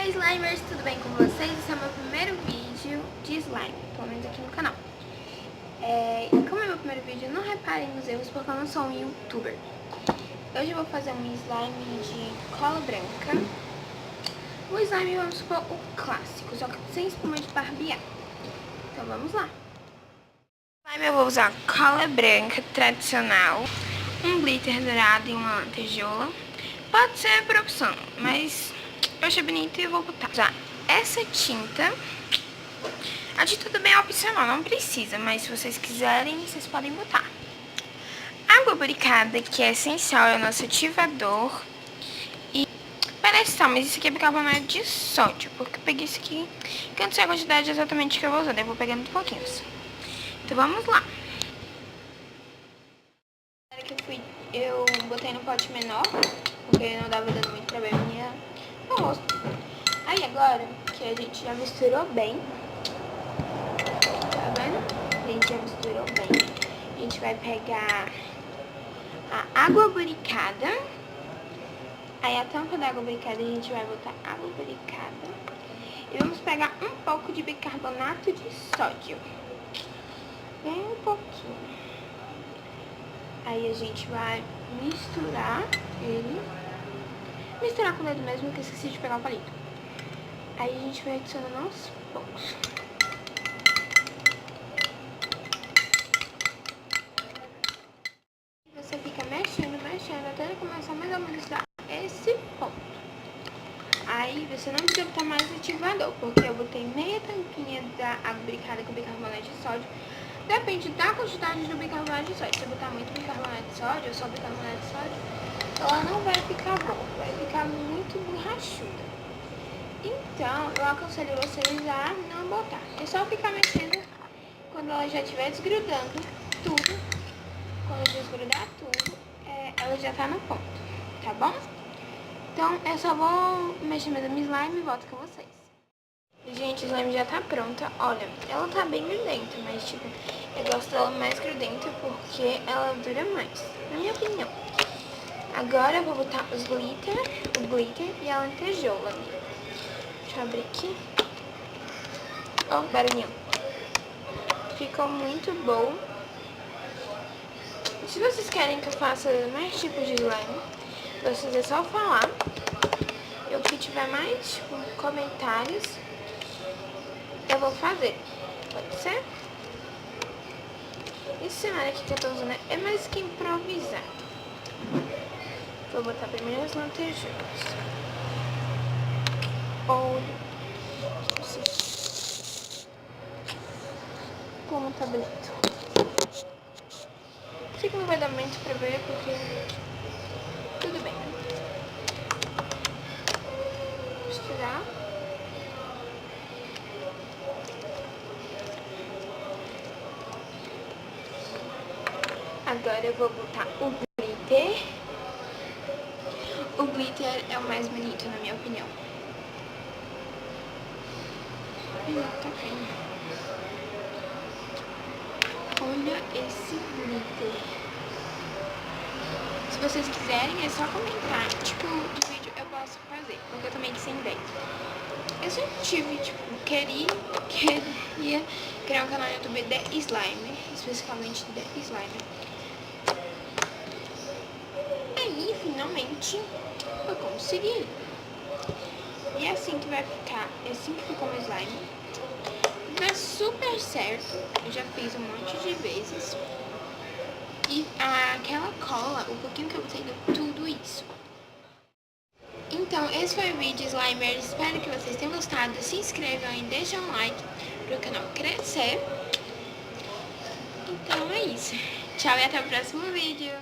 Oi Slimers, tudo bem com vocês? Esse é o meu primeiro vídeo de slime, pelo menos aqui no canal. E como é meu primeiro vídeo, não reparem nos erros porque eu não sou um youtuber. Hoje eu vou fazer um slime de cola branca. O slime, vamos supor, o clássico, só que sem espuma de barbear. Então vamos lá. O slime eu vou usar cola branca tradicional, um glitter dourado e uma lantejola. Pode ser por opção, mas eu achei bonito e eu vou botar. Usar essa tinta. A tinta também é opcional, não precisa, mas se vocês quiserem, vocês podem botar. Água boricada, que é essencial, é o nosso ativador. E parece sal, mas isso aqui é bicarbonato de sódio, porque eu peguei isso aqui, que eu não sei a quantidade exatamente que eu vou usar, eu vou pegando um pouquinho. Então vamos lá. Eu botei no pote menor, porque não dava dando muito problema no rosto. Aí agora que a gente já misturou bem, tá vendo? A gente já misturou bem. A gente vai pegar a água boricada. Aí a tampa da água boricada a gente vai botar água boricada. E vamos pegar um pouco de bicarbonato de sódio. Bem um pouquinho. Aí a gente vai misturar ele. Misturar com o dedo mesmo, que eu esqueci de pegar o palito. Aí a gente vai adicionando aos poucos. Você fica mexendo até ele começar mais ou menos a dar esse ponto. Aí você não precisa botar mais ativador, porque eu botei meia tampinha da água boricada com bicarbonato de sódio. Depende da quantidade do bicarbonato de sódio. Se eu botar muito bicarbonato de sódio ou só bicarbonato de sódio, ela não vai ficar boa, vai ficar muito borrachuda. Então, eu aconselho vocês a não botar. É só ficar mexendo quando ela já estiver desgrudando tudo. Quando desgrudar tudo, ela já tá no ponto, tá bom? Então, eu só vou mexer mesmo no slime e volto com vocês. Gente, o slime já tá pronta. Olha, ela tá bem grudenta, mas tipo, eu gosto dela mais grudenta porque ela dura mais, na minha opinião. Agora eu vou botar o glitter e a lantejola. Deixa eu abrir aqui. Ó, barulhinho. Ficou muito bom. Se vocês querem que eu faça mais tipos de slime, vocês é só falar. E o que tiver mais, tipo, comentários, eu vou fazer. Pode ser? Esse cenário aqui que eu tô usando é mais que improvisado. Vou botar primeiro as lantejoulas. Olha. Como tá bonito. Sei que não vai dar muito pra ver, porque tudo bem. Misturar. Agora eu vou botar o glitter. O glitter é o mais bonito, na minha opinião. Tá caindo. Olha esse glitter. Se vocês quiserem, é só comentar. Tipo, no vídeo eu posso fazer, porque eu também sem ideia. Eu sempre tive, tipo, queria criar um canal no YouTube de slime, especificamente de slime. Aí, finalmente, eu consegui. E é assim que vai ficar, é assim que ficou o slime. Dá super certo, eu já fiz um monte de vezes. E aquela cola, o pouquinho que eu botei deu tudo isso. Então, esse foi o vídeo, Slimers. Espero que vocês tenham gostado. Se inscrevam e deixem um like para o canal crescer. Então é isso. Tchau e até o próximo vídeo.